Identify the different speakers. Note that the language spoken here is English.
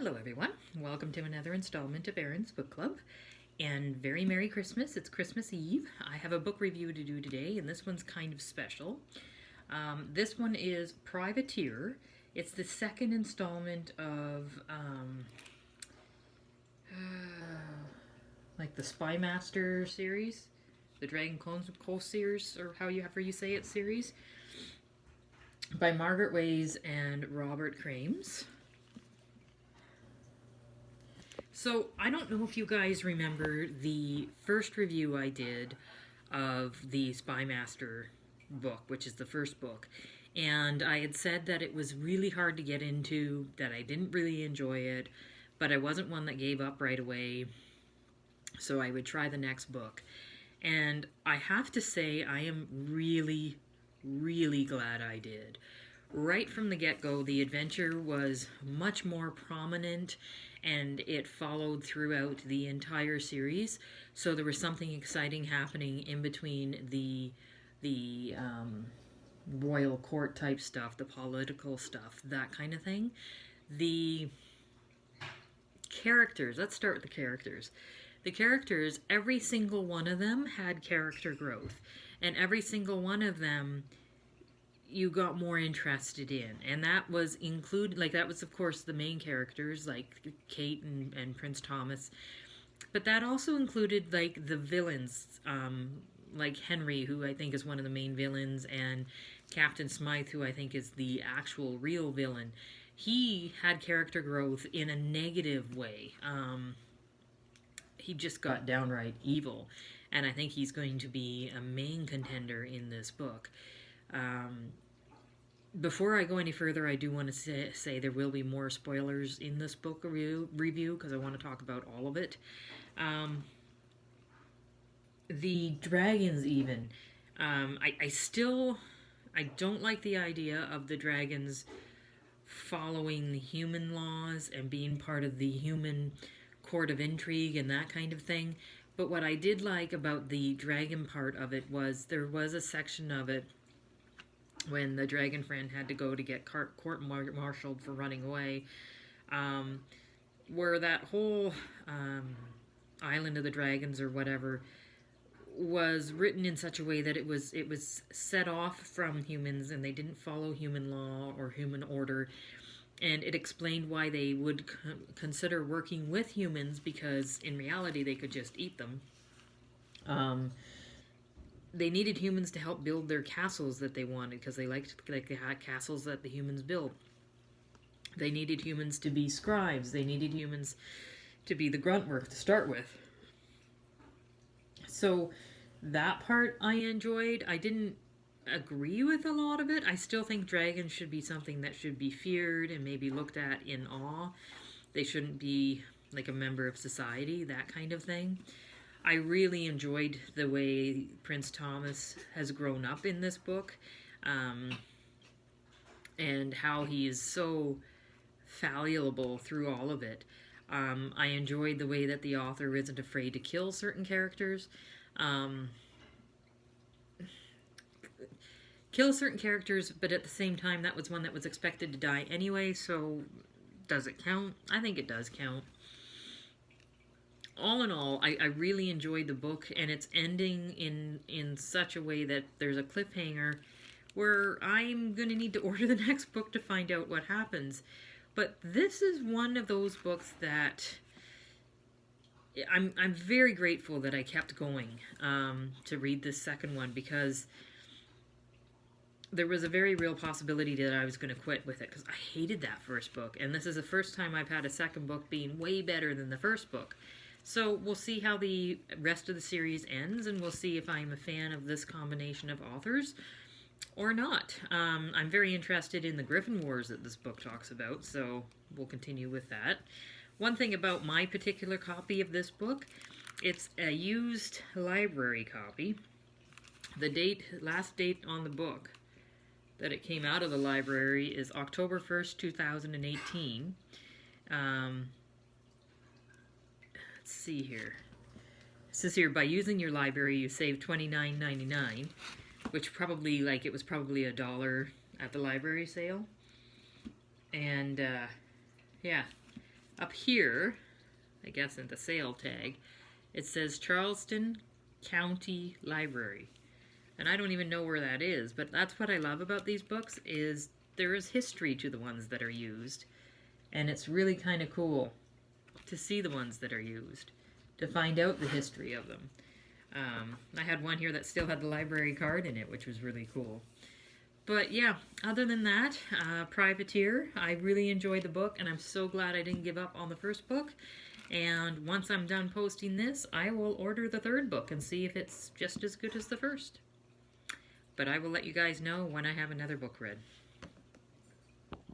Speaker 1: Hello everyone, welcome to another installment of Erin's Book Club, and very Merry Christmas. It's Christmas Eve. I have a book review to do today, and this one's kind of special. This one is Privateer. It's the second installment of like the Spy Master series, the Dragon Coast series, or however you say it, series, by Margaret Weis and Robert Krammes. So, I don't know if you guys remember the first review I did of the Spy Master book, which is the first book. And I had said that it was really hard to get into, that I didn't really enjoy it, but I wasn't one that gave up right away, so I would try the next book. And I have to say, I am really, really glad I did. Right from the get-go, the adventure was much more prominent, and it followed throughout the entire series. So there was something exciting happening in between the royal court type stuff, the political stuff, that kind of thing. The characters, let's start with the characters. The characters, every single one of them had character growth, and every single one of them you got more interested in, and that was that was of course the main characters like Kate and Prince Thomas, but that also included like the villains, like Henry, who I think is one of the main villains, and Captain Smythe, who I think is the actual real villain. He had character growth in a negative way. He just got downright evil, and I think he's going to be a main contender in this book. Before I go any further, I do want to say there will be more spoilers in this book review because I want to talk about all of it. The dragons even. I don't like the idea of the dragons following the human laws and being part of the human court of intrigue and that kind of thing. But what I did like about the dragon part of it was there was a section of it when the dragon friend had to go to get court-martialed for running away, where that whole island of the dragons or whatever was written in such a way that it was set off from humans and they didn't follow human law or human order, and it explained why they would consider working with humans because in reality they could just eat them. They needed humans to help build their castles that they wanted because they liked the castles that the humans built. They needed humans to be scribes. They needed humans to be the grunt work to start with. So that part I enjoyed. I didn't agree with a lot of it. I still think dragons should be something that should be feared and maybe looked at in awe. They shouldn't be like a member of society, that kind of thing. I really enjoyed the way Prince Thomas has grown up in this book, and how he is so fallible through all of it. I enjoyed the way that the author isn't afraid to kill certain characters. Kill certain characters, but at the same time, that was one that was expected to die anyway, so does it count? I think it does count. All in all, I really enjoyed the book, and it's ending in such a way that there's a cliffhanger where I'm going to need to order the next book to find out what happens. But this is one of those books that I'm very grateful that I kept going to read this second one, because there was a very real possibility that I was going to quit with it because I hated that first book, and this is the first time I've had a second book being way better than the first book. So we'll see how the rest of the series ends, and we'll see if I'm a fan of this combination of authors or not. I'm very interested in the Griffin Wars that this book talks about, so we'll continue with that. One thing about my particular copy of this book, it's a used library copy. The last date on the book that it came out of the library is October 1st, 2018. Let's see here. It says here, by using your library, you save $29.99, which probably, it was probably $1 at the library sale. And, yeah, Up here, I guess in the sale tag, it says Charleston County Library. And I don't even know where that is, but that's what I love about these books, is there is history to the ones that are used. And it's really kind of cool to see the ones that are used, to find out the history of them. I had one here that still had the library card in it, which was really cool. But yeah, other than that, Privateer, I really enjoyed the book, and I'm so glad I didn't give up on the first book. And once I'm done posting this, I will order the third book and see if it's just as good as the first. But I will let you guys know when I have another book read.